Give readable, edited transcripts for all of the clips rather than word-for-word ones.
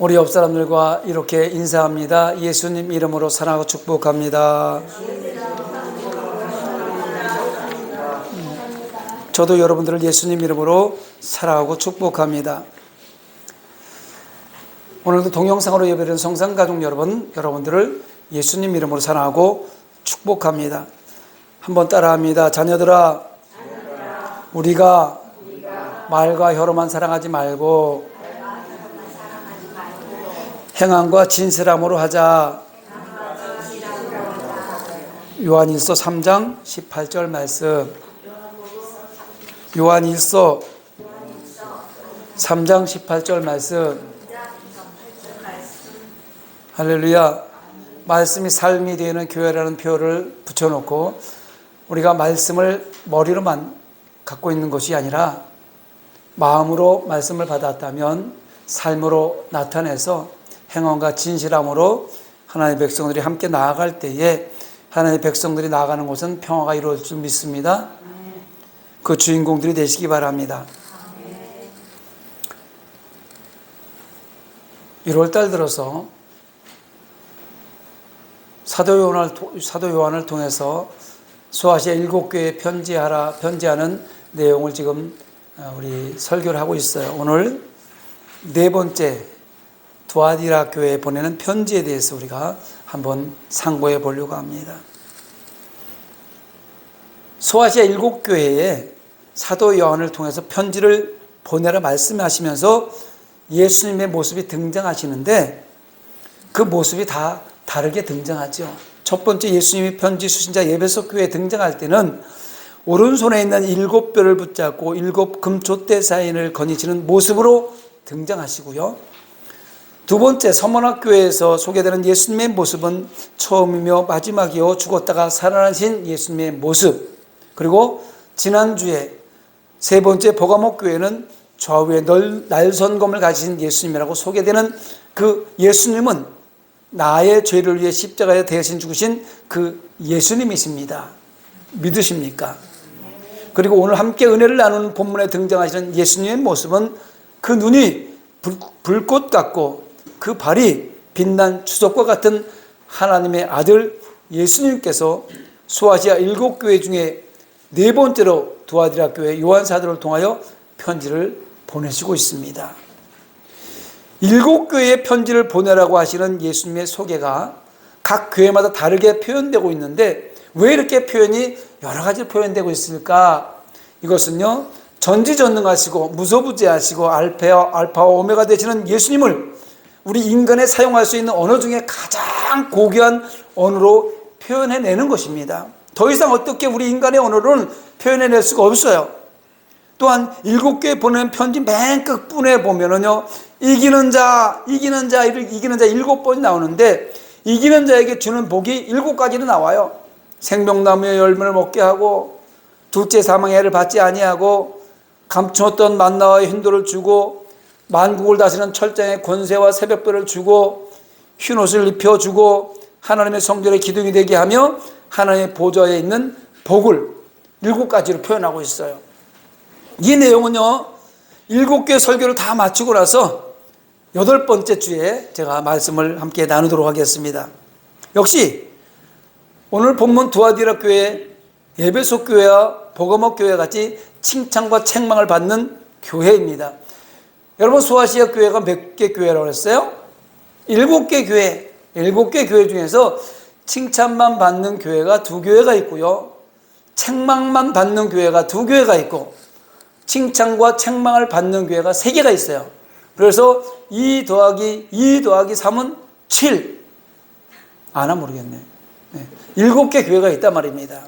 우리 옆 사람들과 이렇게 인사합니다. 예수님 이름으로 사랑하고 축복합니다. 저도 여러분들을 예수님 이름으로 사랑하고 축복합니다. 오늘도 동영상으로 예배드리는 성산가족 여러분들을 예수님 이름으로 사랑하고 축복합니다. 한번 따라합니다. 자녀들아, 우리가 말과 혀로만 사랑하지 말고 행함과 진실함으로 하자. 요한일서 3장 18절 말씀. 요한일서 3장 18절 말씀. 할렐루야. 말씀이 삶이 되는 교회라는 표어를 붙여놓고 우리가 말씀을 머리로만 갖고 있는 것이 아니라 마음으로 말씀을 받았다면 삶으로 나타내서 행함과 진실함으로 하나님의 백성들이 함께 나아갈 때에 하나님의 백성들이 나아가는 곳은 평화가 이루어질 줄 믿습니다. 그 주인공들이 되시기 바랍니다. 1월달 들어서 사도 요한을 통해서 소아시아 7교회에 편지하는 내용을 지금 우리 설교를 하고 있어요. 오늘 네 번째 두아디라 교회에 보내는 편지에 대해서 우리가 한번 상고해 보려고 합니다. 소아시아 7교회에 사도 요한을 통해서 편지를 보내라 말씀하시면서 예수님의 모습이 등장하시는데 그 모습이 다 다르게 등장하죠. 첫 번째 예수님이 편지 수신자 에베소 교회에 등장할 때는 오른손에 있는 7뼈를 붙잡고 7 금촛대 사인을 거니시는 모습으로 등장하시고요. 두 번째 서문학교에서 소개되는 예수님의 모습은 처음이며 마지막이요 죽었다가 살아나신 예수님의 모습. 그리고 지난주에 세 번째 버가모 교회는 좌우에 날선검을 가지신 예수님이라고 소개되는 그 예수님은 나의 죄를 위해 십자가에 대신 죽으신 그 예수님이십니다. 믿으십니까? 그리고 오늘 함께 은혜를 나누는 본문에 등장하시는 예수님의 모습은 그 눈이 불꽃 같고 그 발이 빛난 주석과 같은 하나님의 아들 예수님께서 소아시아 7교회 중에 네 번째로 두아디라 교회 요한 사도를 통하여 편지를 보내시고 있습니다. 7교회에 편지를 보내라고 하시는 예수님의 소개가 각 교회마다 다르게 표현되고 있는데 왜 이렇게 표현이 여러 가지 표현되고 있을까? 이것은요, 전지전능하시고 무소부재하시고 알파와 오메가 되시는 예수님을 우리 인간에 사용할 수 있는 언어 중에 가장 고귀한 언어로 표현해내는 것입니다. 더 이상 어떻게 우리 인간의 언어로는 표현해낼 수가 없어요. 또한 7교회에 보낸 편지 맨 끝부분에 보면은요, 이기는 자 7번이 나오는데 이기는 자에게 주는 복이 7가지로 나와요. 생명나무의 열매를 먹게 하고 둘째 사망의 해를 받지 아니하고 감추었던 만나와 흰돌을 주고 만국을 다스리는 철장의 권세와 새벽별을 주고 흰옷을 입혀주고 하나님의 성전의 기둥이 되게 하며 하나님의 보좌에 있는 복을 7가지로 표현하고 있어요. 이 내용은요, 7개 설교를 다 마치고 나서 8번째 주에 제가 말씀을 함께 나누도록 하겠습니다. 역시 오늘 본문 두아디라 교회, 에베소 교회와 버가모 교회 같이 칭찬과 책망을 받는 교회입니다. 여러분, 소아시아 교회가 몇 개 교회라고 했어요? 7개 교회. 7개 교회 중에서 칭찬만 받는 교회가 2교회가 있고요, 책망만 받는 교회가 2교회가 있고 칭찬과 책망을 받는 교회가 3개가 있어요. 그래서 2 더하기 3은 7. 아나 모르겠네. 7개 교회가 있단 말입니다.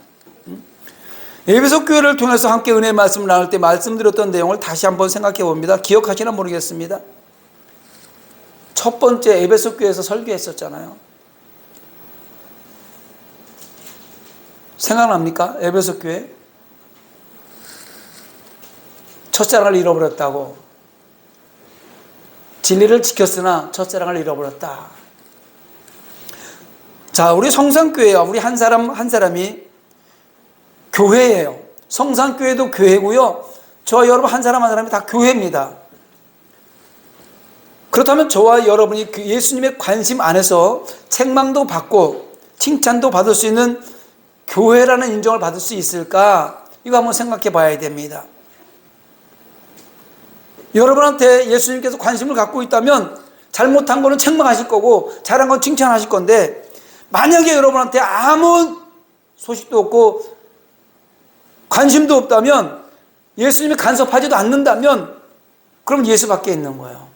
에베소 교회를 통해서 함께 은혜의 말씀을 나눌 때 말씀드렸던 내용을 다시 한번 생각해 봅니다. 기억하시나 모르겠습니다. 첫 번째 에베소 교회에서 설교했었잖아요. 생각납니까? 에베소 교회 첫사랑을 잃어버렸다고. 진리를 지켰으나 첫사랑을 잃어버렸다. 자, 우리 성산교회와 우리 한 사람이 교회예요. 성산교회도 교회고요, 저 여러분 한 사람이 다 교회입니다. 그렇다면 저와 여러분이 그 예수님의 관심 안에서 책망도 받고 칭찬도 받을 수 있는 교회라는 인정을 받을 수 있을까? 이거 한번 생각해 봐야 됩니다. 여러분한테 예수님께서 관심을 갖고 있다면 잘못한 거는 책망하실 거고 잘한 건 칭찬하실 건데, 만약에 여러분한테 아무 소식도 없고 관심도 없다면, 예수님이 간섭하지도 않는다면, 그럼 예수밖에 있는 거예요.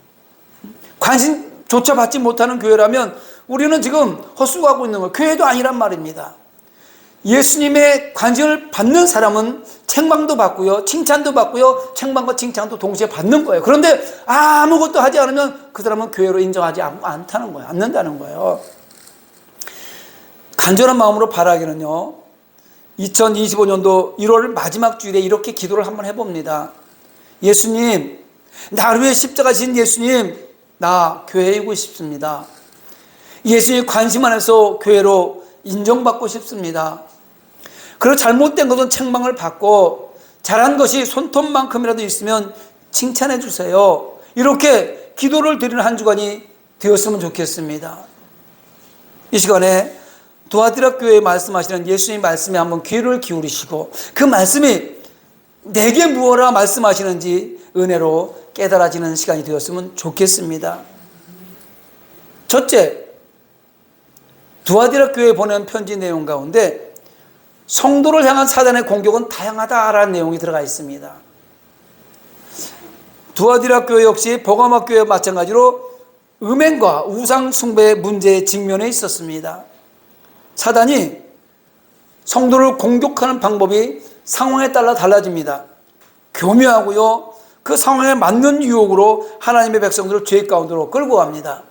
관심조차 받지 못하는 교회라면 우리는 지금 헛수고하고 있는 거예요. 교회도 아니란 말입니다. 예수님의 관심을 받는 사람은 책망도 받고요, 칭찬도 받고요, 책망과 칭찬도 동시에 받는 거예요. 그런데 아무것도 하지 않으면 그 사람은 교회로 인정하지 않다는 거예요. 않는다는 거예요. 간절한 마음으로 바라기는요, 2025년도 1월 마지막 주일에 이렇게 기도를 한번 해봅니다. 예수님, 나를 위해 십자가 지신 예수님, 나 교회이고 싶습니다. 예수님 관심 안에서 교회로 인정받고 싶습니다. 그리고 잘못된 것은 책망을 받고 잘한 것이 손톱만큼이라도 있으면 칭찬해 주세요. 이렇게 기도를 드리는 한 주간이 되었으면 좋겠습니다. 이 시간에 두아디라 교회에 말씀하시는 예수님 말씀에 한번 귀를 기울이시고 그 말씀이 내게 무엇라 말씀하시는지 은혜로 깨달아지는 시간이 되었으면 좋겠습니다. 첫째, 두아디라 교회에 보낸 편지 내용 가운데 성도를 향한 사단의 공격은 다양하다라는 내용이 들어가 있습니다. 두아디라 교회 역시 버가모 교회와 마찬가지로 음행과 우상 숭배의 문제에 직면해 있었습니다. 사단이 성도를 공격하는 방법이 상황에 따라 달라집니다. 교묘하고요, 그 상황에 맞는 유혹으로 하나님의 백성들을 죄 가운데로 끌고 갑니다.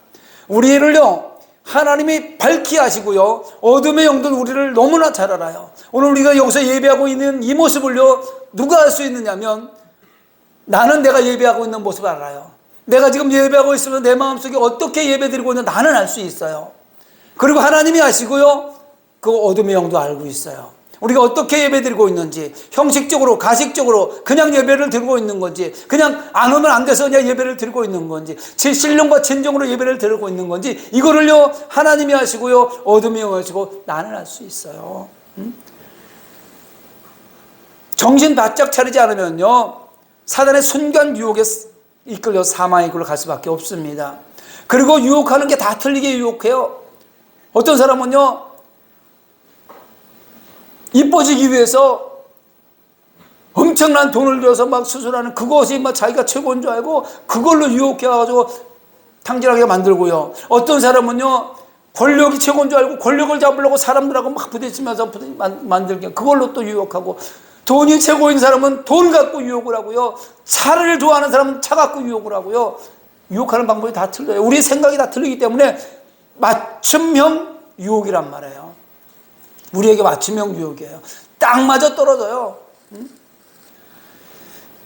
우리를요, 하나님이 밝히 하시고요, 어둠의 영들 우리를 너무나 잘 알아요. 오늘 우리가 여기서 예배하고 있는 이 모습을요, 누가 알 수 있느냐면 나는 내가 예배하고 있는 모습을 알아요. 내가 지금 예배하고 있으면 내 마음속에 어떻게 예배드리고 있는지 나는 알 수 있어요. 그리고 하나님이 아시고요, 그 어둠의 영도 알고 있어요. 우리가 어떻게 예배드리고 있는지, 형식적으로 가식적으로 그냥 예배를 드리고 있는 건지, 그냥 안 오면 안 돼서 그냥 예배를 드리고 있는 건지, 제 신령과 진정으로 예배를 드리고 있는 건지, 이거를요 하나님이 아시고요, 어둠의 영이 아시고 나는 알 수 있어요. 정신 바짝 차리지 않으면요, 사단의 순간 유혹에 이끌려 사망의 길로 갈 수밖에 없습니다. 그리고 유혹하는 게 다 틀리게 유혹해요. 어떤 사람은요, 이뻐지기 위해서 엄청난 돈을 들여서 막 수술하는 그것이 막 자기가 최고인 줄 알고 그걸로 유혹해가지고 탕진하게 만들고요. 어떤 사람은요, 권력이 최고인 줄 알고 권력을 잡으려고 사람들하고 막 부딪히면서 만들게 그걸로 또 유혹하고, 돈이 최고인 사람은 돈 갖고 유혹을 하고요, 차를 좋아하는 사람은 차 갖고 유혹을 하고요. 유혹하는 방법이 다 틀려요. 우리 생각이 다 틀리기 때문에 맞춤형 유혹이란 말이에요. 우리에게 맞춤형 유혹이에요. 딱 맞아 떨어져요.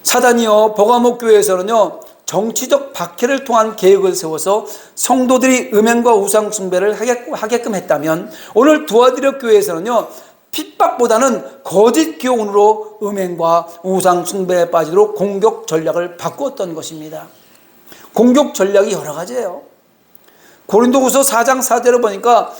사단이요, 버가모 교회에서는요, 정치적 박해를 통한 계획을 세워서 성도들이 음행과 우상 숭배를 하게끔 했다면, 오늘 두아디라 교회에서는요, 핍박보다는 거짓 교훈으로 음행과 우상 숭배에 빠지도록 공격 전략을 바꾸었던 것입니다. 공격 전략이 여러 가지예요. 고린도후서 4장 4절을 보니까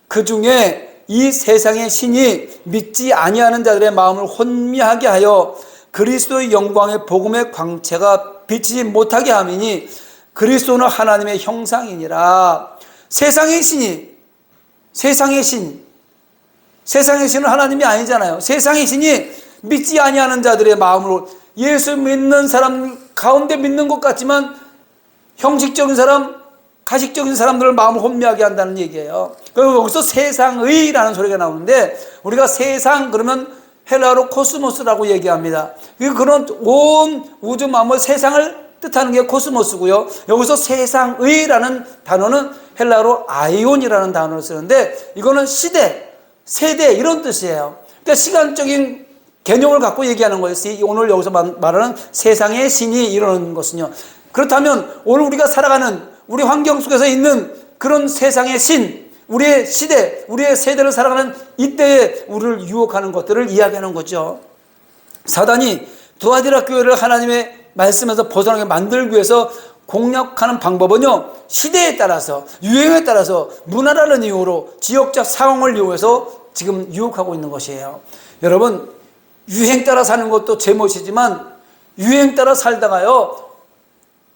그 중에 이 세상의 신이 믿지 아니하는 자들의 마음을 혼미하게 하여 그리스도의 영광의 복음의 광채가 비치지 못하게 함이니 그리스도는 하나님의 형상이니라. 세상의 신은 하나님이 아니잖아요. 세상의 신이 믿지 아니하는 자들의 마음을, 예수 믿는 사람 가운데 믿는 것 같지만 형식적인 사람, 가식적인 사람들을 마음을 혼미하게 한다는 얘기예요. 그리고 여기서 세상의라는 소리가 나오는데, 우리가 세상 그러면 헬라어로 코스모스라고 얘기합니다. 그런 온 우주 만물 세상을 뜻하는 게 코스모스고요. 여기서 세상의라는 단어는 헬라어로 아이온이라는 단어를 쓰는데, 이거는 시대, 세대 이런 뜻이에요. 그러니까 시간적인 개념을 갖고 얘기하는 거예요. 오늘 여기서 말하는 세상의 신이 이러는 것은요. 그렇다면 오늘 우리가 살아가는 우리 환경 속에서 있는 그런 세상의 신, 우리의 시대, 우리의 세대를 살아가는 이때에 우리를 유혹하는 것들을 이야기하는 거죠. 사단이 두아디라 교회를 하나님의 말씀에서 벗어나게 만들기 위해서 공략하는 방법은요, 시대에 따라서, 유행에 따라서, 문화라는 이유로, 지역적 상황을 이용해서 지금 유혹하고 있는 것이에요. 여러분, 유행 따라 사는 것도 제멋이지만 유행 따라 살다가요,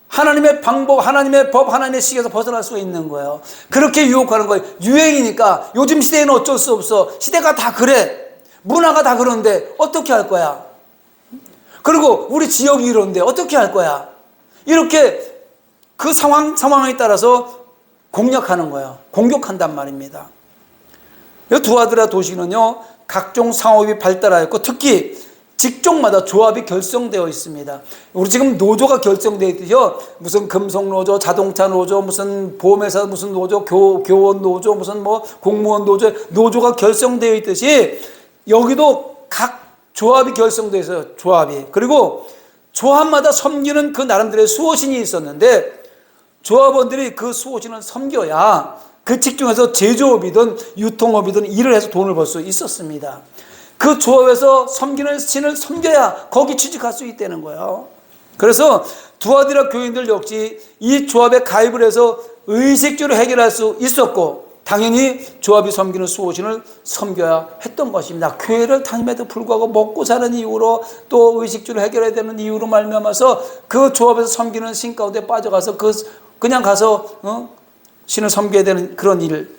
하나님의 방법, 하나님의 법, 하나님의 시기에서 벗어날 수가 있는 거예요. 그렇게 유혹하는 거예요. 유행이니까 요즘 시대에는 어쩔 수 없어. 시대가 다 그래. 문화가 다 그런데 어떻게 할 거야? 그리고 우리 지역이 이런데 어떻게 할 거야? 이렇게 그 상황에 따라서 공략하는 거예요. 공격한단 말입니다. 두아디라 도시는요, 각종 상업이 발달하였고 특히 직종마다 조합이 결성되어 있습니다. 우리 지금 노조가 결성되어 있듯이요, 무슨 금속노조, 자동차 노조, 무슨 보험회사 무슨 노조, 교원 노조, 무슨 뭐 공무원 노조가 결성되어 있듯이 여기도 각 조합이 결성되어 있어요. 조합이. 그리고 조합마다 섬기는 그 나름대로의 수호신이 있었는데 조합원들이 그 수호신을 섬겨야 그 직종에서 제조업이든 유통업이든 일을 해서 돈을 벌 수 있었습니다. 그 조합에서 섬기는 신을 섬겨야 거기 취직할 수 있다는 거예요. 그래서 두아디라 교인들 역시 이 조합에 가입을 해서 의식주를 해결할 수 있었고 당연히 조합이 섬기는 수호신을 섬겨야 했던 것입니다. 교회를 다님에도 불구하고 먹고 사는 이유로 또 의식주를 해결해야 되는 이유로 말미암아서 그 조합에서 섬기는 신 가운데 빠져가서 그냥 가서 신을 섬겨야 되는 그런 일.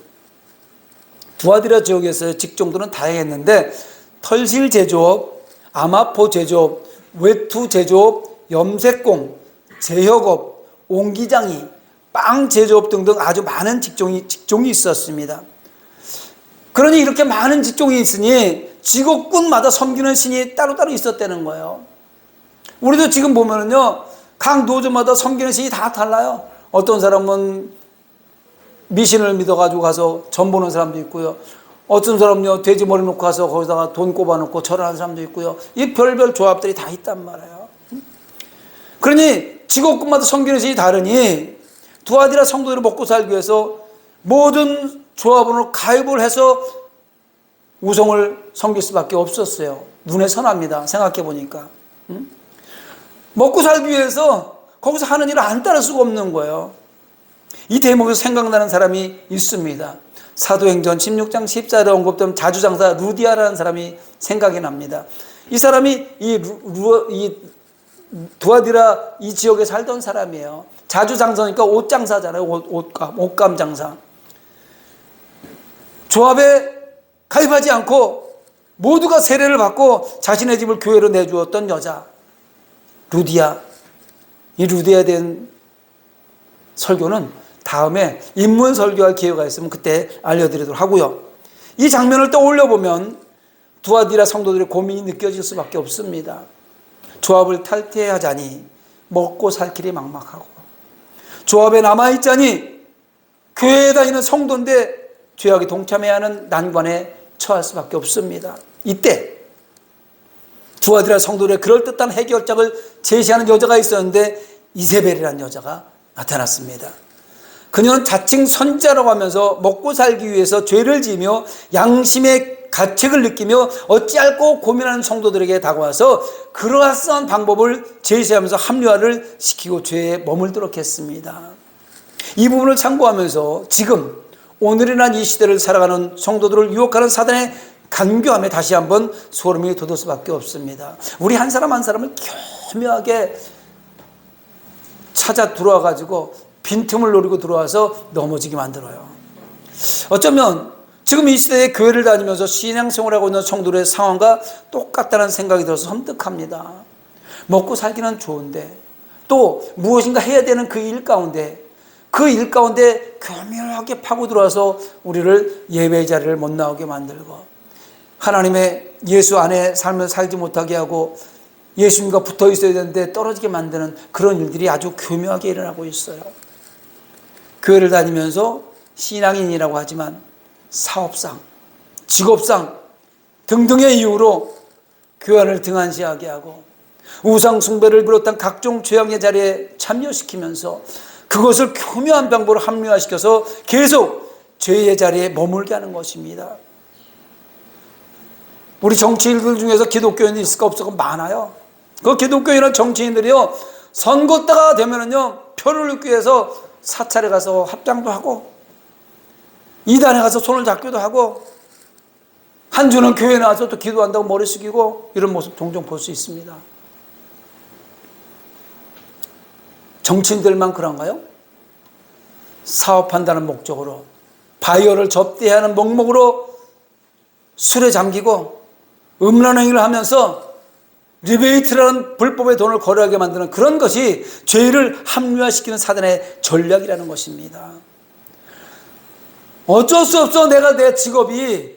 두아디라 지역에서의 직종들은 다양했는데 털실 제조업, 아마포 제조업, 외투 제조업, 염색공, 제혁업, 옹기장이, 빵 제조업 등등 아주 많은 직종이 있었습니다. 그러니 이렇게 많은 직종이 있으니 직업군마다 섬기는 신이 따로따로 있었다는 거예요. 우리도 지금 보면은요, 각 노조마다 섬기는 신이 다 달라요. 어떤 사람은 미신을 믿어가지고 가서 전 보는 사람도 있고요. 어떤 사람은요, 돼지 머리 놓고 가서 거기다가 돈 꼽아놓고 절하는 사람도 있고요. 이 별별 조합들이 다 있단 말이에요. 그러니 직업군마다 섬기는 신이 다르니 두아디라 성도들을 먹고 살기 위해서 모든 조합원으로 가입을 해서 우성을 섬길 수밖에 없었어요. 눈에 선합니다. 생각해 보니까. 먹고 살기 위해서 거기서 하는 일을 안 따를 수가 없는 거예요. 이 대목에서 생각나는 사람이 있습니다. 사도행전 16장 14절에 언급된 자주장사 루디아라는 사람이 생각이 납니다. 이 사람이 이 두아디라 이 지역에 살던 사람이에요. 자주장사니까 옷장사잖아요. 옷감 장사. 조합에 가입하지 않고 모두가 세례를 받고 자신의 집을 교회로 내주었던 여자 루디아. 이 루디아에 대한 설교는 다음에 인문 설교할 기회가 있으면 그때 알려드리도록 하고요. 이 장면을 떠올려 보면 두아디라 성도들의 고민이 느껴질 수밖에 없습니다. 조합을 탈퇴하자니 먹고 살 길이 막막하고, 조합에 남아있자니 교회에 다니는 성도인데 죄악에 동참해야 하는 난관에 처할 수밖에 없습니다. 이때 두아디라 성도들의 그럴듯한 해결책을 제시하는 여자가 있었는데 이세벨이라는 여자가 나타났습니다. 그녀는 자칭 선지자라고 하면서 먹고 살기 위해서 죄를 지으며 양심의 가책을 느끼며 어찌할꼬 고민하는 성도들에게 다가와서 그러한 방법을 제시하면서 합리화를 시키고 죄에 머물도록 했습니다. 이 부분을 참고하면서 지금 오늘이란 이 시대를 살아가는 성도들을 유혹하는 사단의 간교함에 다시 한번 소름이 돋을 수밖에 없습니다. 우리 한 사람 한 사람을 교묘하게 찾아 들어와가지고 빈틈을 노리고 들어와서 넘어지게 만들어요. 어쩌면 지금 이 시대에 교회를 다니면서 신앙생활을 하고 있는 성도들의 상황과 똑같다는 생각이 들어서 섬뜩합니다. 먹고 살기는 좋은데 또 무엇인가 해야 되는 그 일 가운데 교묘하게 파고 들어와서 우리를 예배의 자리를 못 나오게 만들고 하나님의 예수 안에 삶을 살지 못하게 하고 예수님과 붙어 있어야 되는데 떨어지게 만드는 그런 일들이 아주 교묘하게 일어나고 있어요. 교회를 다니면서 신앙인이라고 하지만 사업상, 직업상 등등의 이유로 교회를 등한시하게 하고 우상 숭배를 비롯한 각종 죄악의 자리에 참여시키면서 그것을 교묘한 방법으로 합리화시켜서 계속 죄의 자리에 머물게 하는 것입니다. 우리 정치인들 중에서 기독교인이 있을까 없을까 많아요. 그 기독교인이나 정치인들이요, 선거 때가 되면은요 표를 얻기 위해서 사찰에 가서 합장도 하고, 이단에 가서 손을 잡기도 하고, 한 주는 교회 나와서 또 기도한다고 머리 숙이고, 이런 모습 종종 볼 수 있습니다. 정치인들만 그런가요? 사업한다는 목적으로, 바이어를 접대하는 목목으로 술에 잠기고 음란행위를 하면서 리베이트라는 불법의 돈을 거래하게 만드는 그런 것이 죄를 합리화시키는 사단의 전략이라는 것입니다. 어쩔 수 없어. 내가 내 직업이,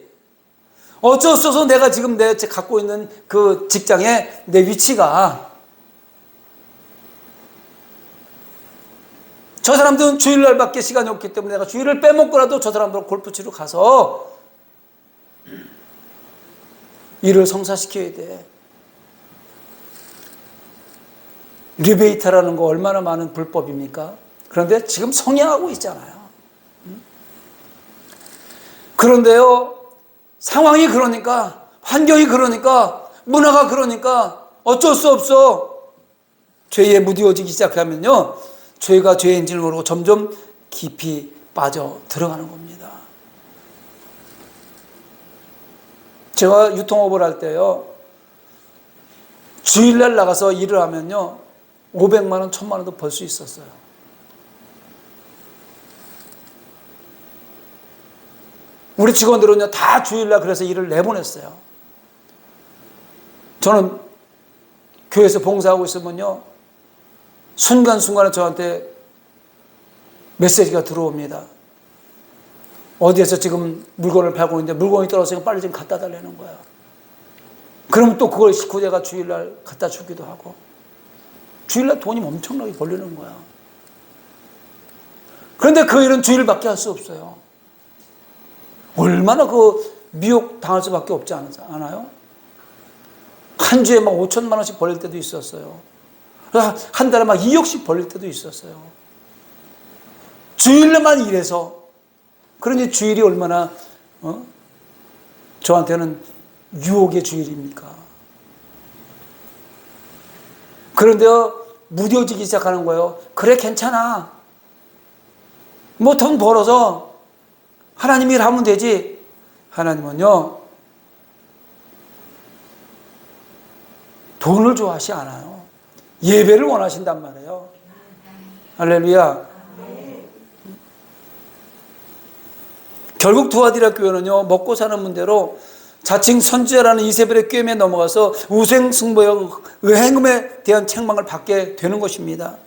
어쩔 수 없어. 내가 지금 내 갖고 있는 그 직장에 내 위치가, 저 사람들은 주일날밖에 시간이 없기 때문에 내가 주일을 빼먹고라도 저 사람들은 골프 치러 가서 일을 성사시켜야 돼. 리베이트라는 거 얼마나 많은 불법입니까? 그런데 지금 성행하고 있잖아요. 그런데요, 상황이 그러니까, 환경이 그러니까, 문화가 그러니까 어쩔 수 없어. 죄에 무디워지기 시작하면요, 죄가 죄인지를 모르고 점점 깊이 빠져 들어가는 겁니다. 제가 유통업을 할 때요, 주일날 나가서 일을 하면요, 500만 원, 1000만 원도 벌 수 있었어요. 우리 직원들은요, 다 주일날 그래서 일을 내보냈어요. 저는 교회에서 봉사하고 있으면요, 순간순간에 저한테 메시지가 들어옵니다. 어디에서 지금 물건을 팔고 있는데 물건이 떨어지면 빨리 좀 갖다 달라는 거야. 그럼 또 그걸 싣고 제가 주일날 갖다 주기도 하고. 주일날 돈이 엄청나게 벌리는 거야. 그런데 그 일은 주일밖에 할 수 없어요. 얼마나 그 미혹 당할 수밖에 없지 않아요? 한 주에 막 5천만 원씩 벌릴 때도 있었어요. 한 달에 막 2억씩 벌릴 때도 있었어요. 주일날만 일해서. 그러니 주일이 얼마나 저한테는 유혹의 주일입니까? 그런데요, 무뎌지기 시작하는 거예요. 그래, 괜찮아. 뭐 돈 벌어서 하나님 일 하면 되지. 하나님은요, 돈을 좋아하지 않아요. 예배를 원하신단 말이에요. 할렐루야. 결국 두아디라 교회는요, 먹고 사는 문제로 자칭 선지자라는 이세벨의 꾀임에 넘어가서 우생승부의 의행음에 대한 책망을 받게 되는 것입니다.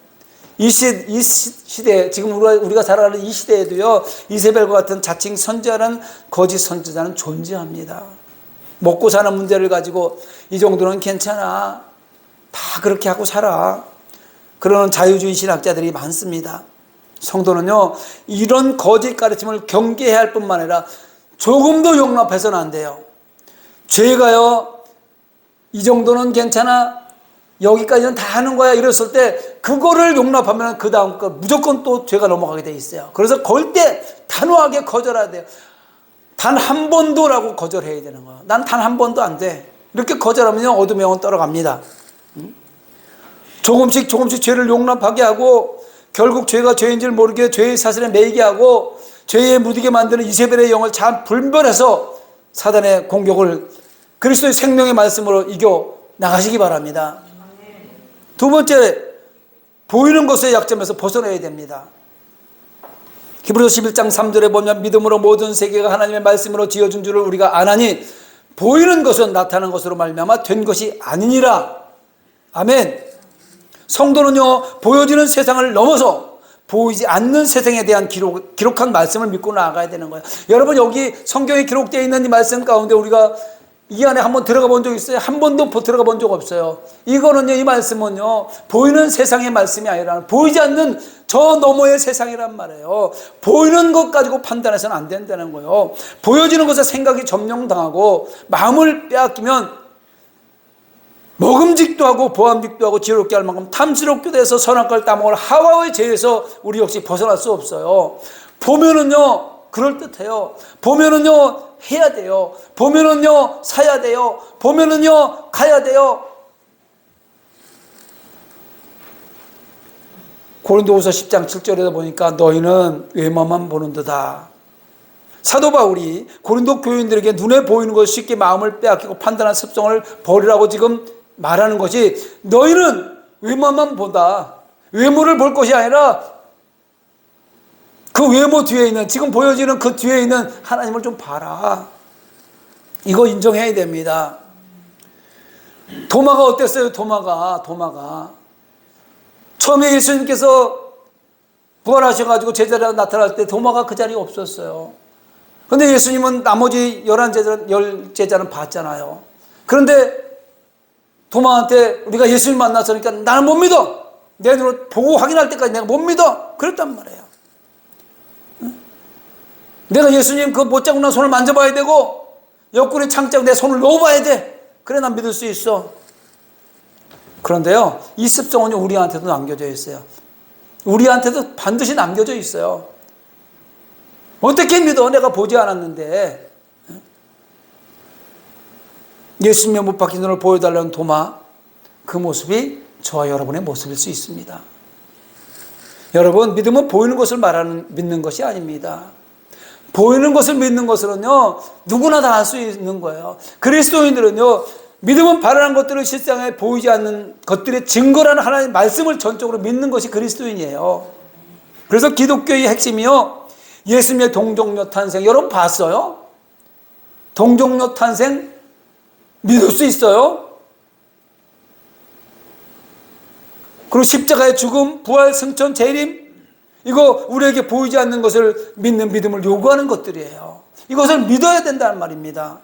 이 시대, 지금 우리가 살아가는 이 시대에도요, 이세벨과 같은 자칭 선지자라는 거짓 선지자는 존재합니다. 먹고 사는 문제를 가지고 이 정도는 괜찮아, 다 그렇게 하고 살아, 그러는 자유주의 신학자들이 많습니다. 성도는요, 이런 거짓 가르침을 경계해야 할 뿐만 아니라 조금도 용납해서는 안 돼요. 죄가요, 이 정도는 괜찮아, 여기까지는 다 하는 거야, 이랬을 때 그거를 용납하면 그 다음 거 무조건 또 죄가 넘어가게 돼 있어요. 그래서 그럴 때 단호하게 거절해야 돼요. 단 한 번도라고 거절해야 되는 거야. 난 단 한 번도 안 돼. 이렇게 거절하면요, 어둠의 영은 떨어갑니다. 조금씩 죄를 용납하게 하고, 결국 죄가 죄인지를 모르게 죄의 사슬에 매이게 하고, 죄에 묻게 만드는 이세벨의 영을 잘 분별해서 사단의 공격을 그리스도의 생명의 말씀으로 이겨 나가시기 바랍니다. 두 번째, 보이는 것의 약점에서 벗어나야 됩니다. 히브리서 11장 3절에 보면 믿음으로 모든 세계가 하나님의 말씀으로 지어준 줄을 우리가 아나니 보이는 것은 나타난 것으로 말미암아 된 것이 아니니라. 아멘. 성도는요, 보여지는 세상을 넘어서 보이지 않는 세상에 대한 기록한 말씀을 믿고 나아가야 되는 거예요. 여러분, 여기 성경에 기록되어 있는 이 말씀 가운데 우리가 이 안에 한번 들어가 본 적 있어요? 한 번도 들어가 본 적 없어요. 이거는요, 이 말씀은요, 보이는 세상의 말씀이 아니라 보이지 않는 저 너머의 세상이란 말이에요. 보이는 것 가지고 판단해서는 안 된다는 거예요. 보여지는 것에 생각이 점령당하고 마음을 빼앗기면 먹음직도 하고 보암직도 하고 지혜롭게 할 만큼 탐스럽게 돼서 선악과를 따먹을 하와의 죄에서 우리 역시 벗어날 수 없어요. 보면은요, 그럴듯해요. 보면은요, 해야 돼요. 보면은요, 사야 돼요. 보면은요, 가야 돼요. 고린도후서 10장 7절에 보니까 너희는 외모만 보는 듯다. 사도 바울이 고린도 교인들에게 눈에 보이는 것 쉽게 마음을 빼앗기고 판단한 습성을 버리라고 지금 말하는 것이, 너희는 외모만 보다. 외모를 볼 것이 아니라 그 외모 뒤에 있는, 지금 보여지는 그 뒤에 있는 하나님을 좀 봐라. 이거 인정해야 됩니다. 도마가 어땠어요? 도마가 처음에 예수님께서 부활하셔가지고 제자리에 나타날 때 도마가 그 자리에 없었어요. 그런데 예수님은 나머지 10제자는 봤잖아요. 그런데 도마한테 우리가 예수님 만났으니까 나는 못 믿어. 내 눈으로 보고 확인할 때까지 내가 못 믿어. 그랬단 말이에요. 내가 예수님 그 못 잡고 난 손을 만져봐야 되고 옆구리 창자고 내 손을 넣어봐야 돼. 그래 난 믿을 수 있어. 그런데요, 이 습성은 우리한테도 남겨져 있어요. 우리한테도 반드시 남겨져 있어요. 어떻게 믿어? 내가 보지 않았는데. 예수님의 못 박힌 눈을 보여달라는 도마, 그 모습이 저와 여러분의 모습일 수 있습니다. 여러분, 믿음은 보이는 것을 믿는 것이 아닙니다. 보이는 것을 믿는 것으로는요, 누구나 다 할 수 있는 거예요. 그리스도인들은요, 믿음은 바라는 것들을 실상에 보이지 않는 것들의 증거라는 하나님의 말씀을 전적으로 믿는 것이 그리스도인이에요. 그래서 기독교의 핵심이요, 예수님의 동정녀 탄생, 여러분 봤어요? 동정녀 탄생 믿을 수 있어요? 그리고 십자가의 죽음, 부활, 승천, 재림, 이거 우리에게 보이지 않는 것을 믿는 믿음을 요구하는 것들이에요. 이것을 믿어야 된다는 말입니다.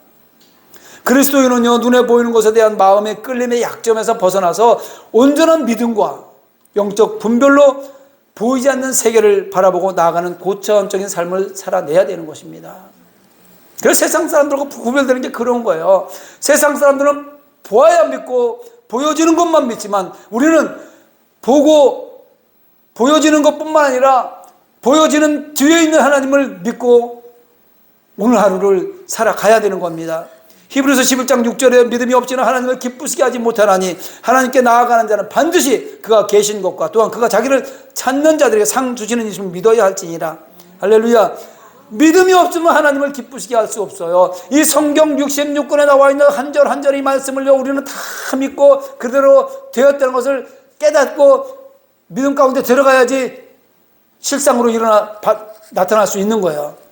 그리스도인은요, 눈에 보이는 것에 대한 마음의 끌림의 약점에서 벗어나서 온전한 믿음과 영적 분별로 보이지 않는 세계를 바라보고 나아가는 고차원적인 삶을 살아내야 되는 것입니다. 그래서 세상 사람들과 구별되는 게 그런 거예요. 세상 사람들은 보아야 믿고 보여지는 것만 믿지만, 우리는 보고 보여지는 것뿐만 아니라 보여지는 뒤에 있는 하나님을 믿고 오늘 하루를 살아가야 되는 겁니다. 히브리서 11장 6절에 믿음이 없이는 하나님을 기쁘시게 하지 못하나니 하나님께 나아가는 자는 반드시 그가 계신 것과 또한 그가 자기를 찾는 자들에게 상 주시는 이심을 믿어야 할지니라. 할렐루야. 믿음이 없으면 하나님을 기쁘시게 할 수 없어요. 이 성경 66권에 나와 있는 한 절 한 절의 말씀을요, 우리는 다 믿고 그대로 되었다는 것을 깨닫고 믿음 가운데 들어가야지 실상으로 나타날 수 있는 거예요.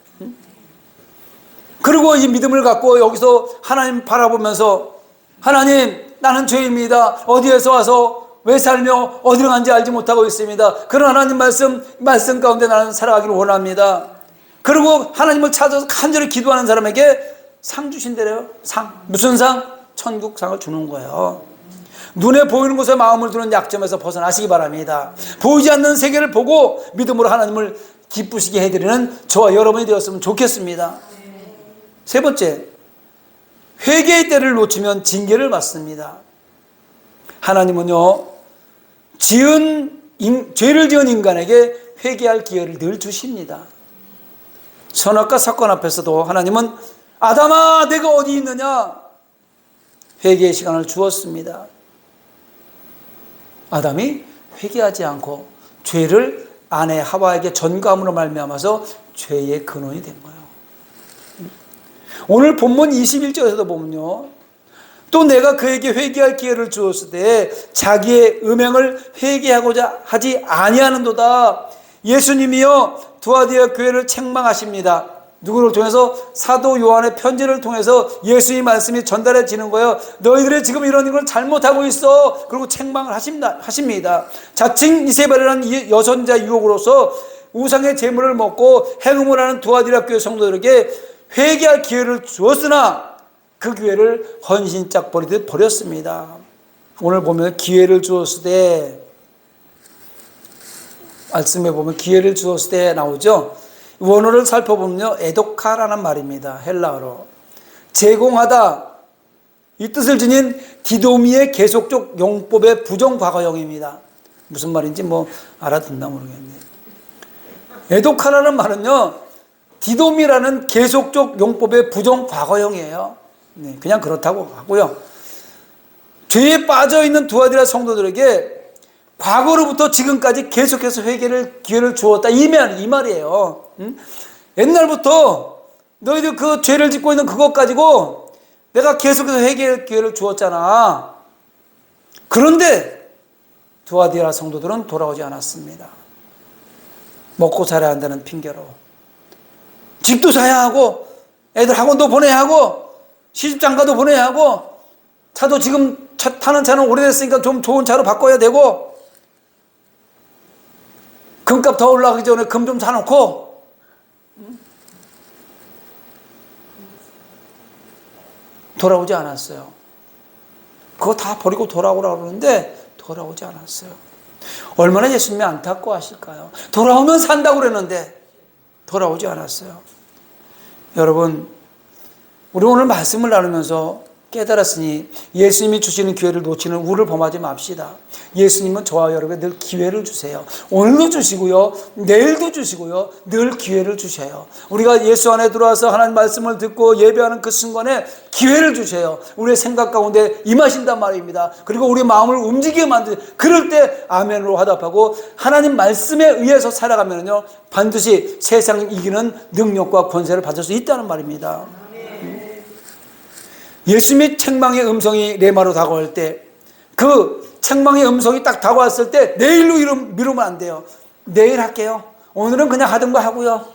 그리고 이 믿음을 갖고 여기서 하나님 바라보면서, 하나님, 나는 죄입니다. 어디에서 와서 왜 살며 어디로 간지 알지 못하고 있습니다. 그런 하나님 말씀 가운데 나는 살아가기를 원합니다. 그리고 하나님을 찾아서 간절히 기도하는 사람에게 상 주신대요. 상. 무슨 상? 천국상을 주는 거예요. 눈에 보이는 곳에 마음을 두는 약점에서 벗어나시기 바랍니다. 보이지 않는 세계를 보고 믿음으로 하나님을 기쁘시게 해드리는 저와 여러분이 되었으면 좋겠습니다. 세 번째, 회개의 때를 놓치면 징계를 받습니다. 하나님은요, 죄를 지은 인간에게 회개할 기회를 늘 주십니다. 선악과 사건 앞에서도 하나님은 아담아 내가 어디 있느냐, 회개의 시간을 주었습니다. 아담이 회개하지 않고 죄를 아내 하와에게 전감으로 말미암아서 죄의 근원이 된 거예요. 오늘 본문 21절에서도 보면요, 또 내가 그에게 회개할 기회를 주었을 때 자기의 음행을 회개하고자 하지 아니하는도다. 예수님이요 두아디아 교회를 책망하십니다. 누구를 통해서? 사도 요한의 편지를 통해서 예수의 말씀이 전달해지는 거예요. 너희들이 지금 이런 걸 잘못하고 있어. 그리고 책망을 하십니다. 자칭 이세벨이라는 여선자 유혹으로서 우상의 제물을 먹고 행음을 하는 두아디라 교회 성도들에게 회개할 기회를 주었으나 그 기회를 헌신짝 버리듯 버렸습니다. 오늘 보면 기회를 주었을 때, 말씀에 보면 기회를 주었을 때 나오죠. 원어를 살펴보면요, 에도카라는 말입니다. 헬라어로 제공하다, 이 뜻을 지닌 디도미의 계속적 용법의 부정과거형입니다. 무슨 말인지 뭐 알아듣나 모르겠네요. 에도카라는 말은요, 디도미라는 계속적 용법의 부정과거형이에요. 네, 그냥 그렇다고 하고요. 죄에 빠져있는 두아디라 성도들에게 과거로부터 지금까지 계속해서 회개를 기회를 주었다. 이 말이에요. 응? 옛날부터 너희들 그 죄를 짓고 있는 그것 가지고 내가 계속해서 회개의 기회를 주었잖아. 그런데 두아디라 성도들은 돌아오지 않았습니다. 먹고 살아야 한다는 핑계로. 집도 사야 하고, 애들 학원도 보내야 하고, 시집장가도 보내야 하고, 차도 지금 타는 차는 오래됐으니까 좀 좋은 차로 바꿔야 되고, 금값 더 올라가기 전에 금 좀 사놓고, 돌아오지 않았어요. 그거 다 버리고 돌아오라고 그러는데 돌아오지 않았어요. 얼마나 예수님이 안타까워하실까요? 돌아오면 산다고 그랬는데 돌아오지 않았어요. 여러분, 우리 오늘 말씀을 나누면서 깨달았으니 예수님이 주시는 기회를 놓치는 우리를 범하지 맙시다. 예수님은 저와 여러분에게 늘 기회를 주세요. 오늘도 주시고요, 내일도 주시고요, 늘 기회를 주셔요. 우리가 예수 안에 들어와서 하나님 말씀을 듣고 예배하는 그 순간에 기회를 주셔요. 우리의 생각 가운데 임하신단 말입니다. 그리고 우리 마음을 움직이게 만드세요. 그럴 때 아멘으로 화답하고 하나님 말씀에 의해서 살아가면요, 반드시 세상을 이기는 능력과 권세를 받을 수 있다는 말입니다. 예수님의 책망의 음성이 레마로 다가올 때, 그 책망의 음성이 딱 다가왔을 때 내일로 미루면 안 돼요. 내일 할게요. 오늘은 그냥 하던 거 하고요.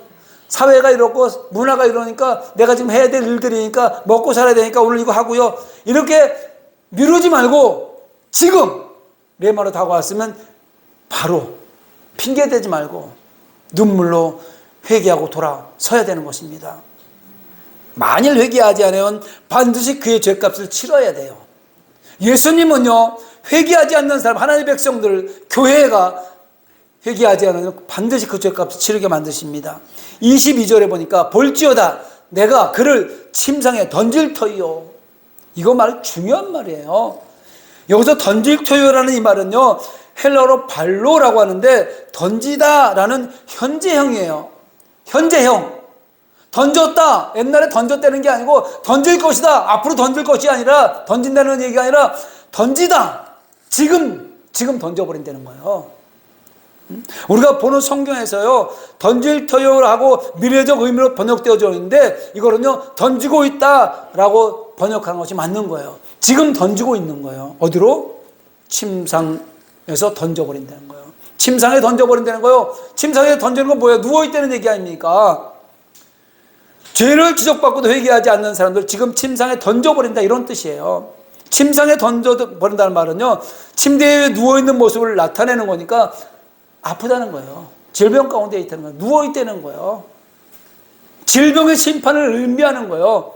사회가 이렇고 문화가 이러니까 내가 지금 해야 될 일들이니까 먹고 살아야 되니까 오늘 이거 하고요. 이렇게 미루지 말고 지금 레마로 다가왔으면 바로 핑계대지 말고 눈물로 회개하고 돌아서야 되는 것입니다. 만일 회개하지 않으면 반드시 그의 죄값을 치러야 돼요. 예수님은요, 회개하지 않는 사람, 하나님의 백성들, 교회가 회개하지 않으면 반드시 그 죄값을 치르게 만드십니다. 22절에 보니까 볼지어다 내가 그를 침상에 던질 터이요. 이거 말 중요한 말이에요. 여기서 던질 터이요라는 이 말은요, 헬라어로 발로라고 하는데 던지다라는 현재형이에요. 현재형. 던졌다. 옛날에 던졌다는 게 아니고 던질 것이다. 앞으로 던질 것이 아니라, 던진다는 얘기가 아니라 던지다. 지금 던져버린다는 거예요. 우리가 보는 성경에서요, 던질 터요라고 미래적 의미로 번역되어져 있는데 이거는요, 던지고 있다라고 번역하는 것이 맞는 거예요. 지금 던지고 있는 거예요. 어디로? 침상에서 던져버린다는 거예요. 침상에 던져버린다는 거예요. 침상에 던지는 건 뭐예요? 누워있다는 얘기 아닙니까? 죄를 지적받고도 회개하지 않는 사람들 지금 침상에 던져버린다, 이런 뜻이에요. 침상에 던져버린다는 말은요, 침대에 누워있는 모습을 나타내는 거니까 아프다는 거예요. 질병 가운데 있다는 거예요. 누워있다는 거예요. 질병의 심판을 의미하는 거예요.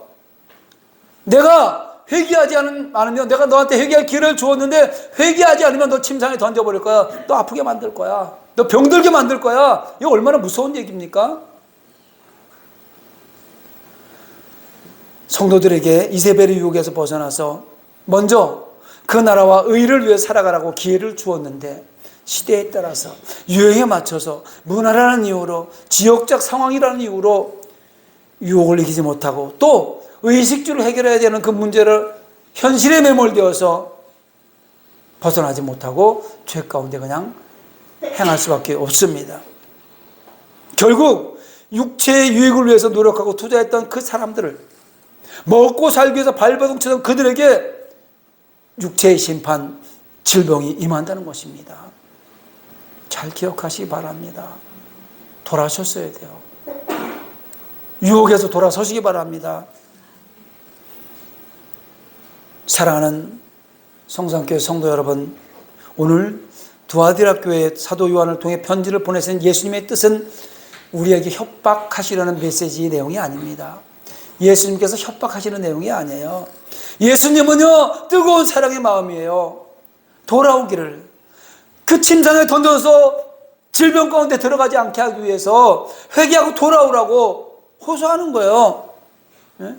내가 회개하지 않으면, 내가 너한테 회개할 기회를 주었는데 회개하지 않으면 너 침상에 던져버릴 거야. 너 아프게 만들 거야. 너 병들게 만들 거야. 이거 얼마나 무서운 얘기입니까? 성도들에게 이세벨의 유혹에서 벗어나서 먼저 그 나라와 의를 위해 살아가라고 기회를 주었는데, 시대에 따라서 유행에 맞춰서 문화라는 이유로, 지역적 상황이라는 이유로 유혹을 이기지 못하고 또 의식주로 해결해야 되는 그 문제를 현실에 매몰되어서 벗어나지 못하고 죄 가운데 그냥 행할 수밖에 없습니다. 결국 육체의 유익을 위해서 노력하고 투자했던 그 사람들을, 먹고 살기 위해서 발버둥치던 그들에게 육체의 심판, 질병이 임한다는 것입니다. 잘 기억하시기 바랍니다. 돌아섰어야 돼요. 유혹에서 돌아서시기 바랍니다. 사랑하는 성산교회 성도 여러분, 오늘 두아디라 교회 사도 요한을 통해 편지를 보내신 예수님의 뜻은 우리에게 협박하시려는 메시지의 내용이 아닙니다. 예수님께서 협박하시는 내용이 아니에요. 예수님은요, 뜨거운 사랑의 마음이에요. 돌아오기를, 그 침상에 던져서 질병 가운데 들어가지 않게 하기 위해서 회개하고 돌아오라고 호소하는 거예요. 네?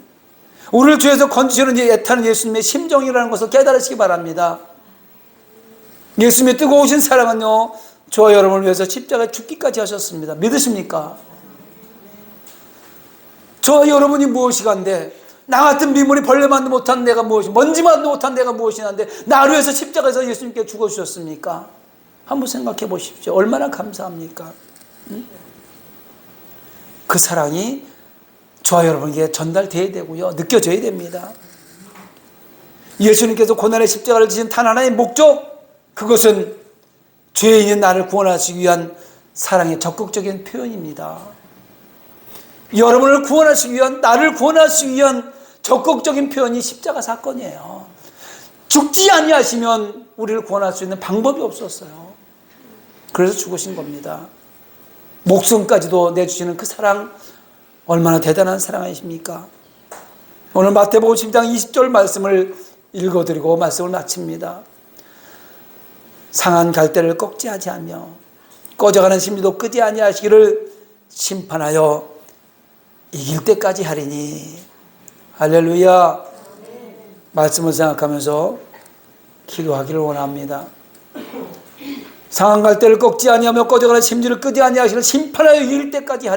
우리를 죄에서 건지시는 애타는 예수님의 심정이라는 것을 깨달으시기 바랍니다. 예수님의 뜨거우신 사랑은요, 저와 여러분을 위해서 십자가에 죽기까지 하셨습니다. 믿으십니까? 저와 여러분이 무엇이간데, 나 같은 미물이 벌레만도 못한 내가 무엇이, 먼지만도 못한 내가 무엇이간데 나를 위해서 십자가에서 예수님께 죽어주셨습니까? 한번 생각해 보십시오. 얼마나 감사합니까? 그 사랑이 저와 여러분에게 전달돼야 되고요. 느껴져야 됩니다. 예수님께서 고난의 십자가를 지신 단 하나의 목적, 그것은 죄인인 나를 구원하시기 위한 사랑의 적극적인 표현입니다. 여러분을 구원하시기 위한, 나를 구원하시기 위한 적극적인 표현이 십자가 사건이에요. 죽지 아니하시면 우리를 구원할 수 있는 방법이 없었어요. 그래서 죽으신 겁니다. 목숨까지도 내주시는 그 사랑, 얼마나 대단한 사랑이십니까? 오늘 마태복음 10장 20절 말씀을 읽어드리고 말씀을 마칩니다. 상한 갈대를 꺾지 아니하며 꺼져가는 심지도 끄지 아니하시기를 심판하여 이길 때까지 하리니. 할렐루야. 말씀을 생각하면서 기도하기를 원합니다. 상한 갈대를 꺾지 아니하며 꺼져가는 심지를 끄지 아니하시기를 심판하여 이길 때까지 하리니.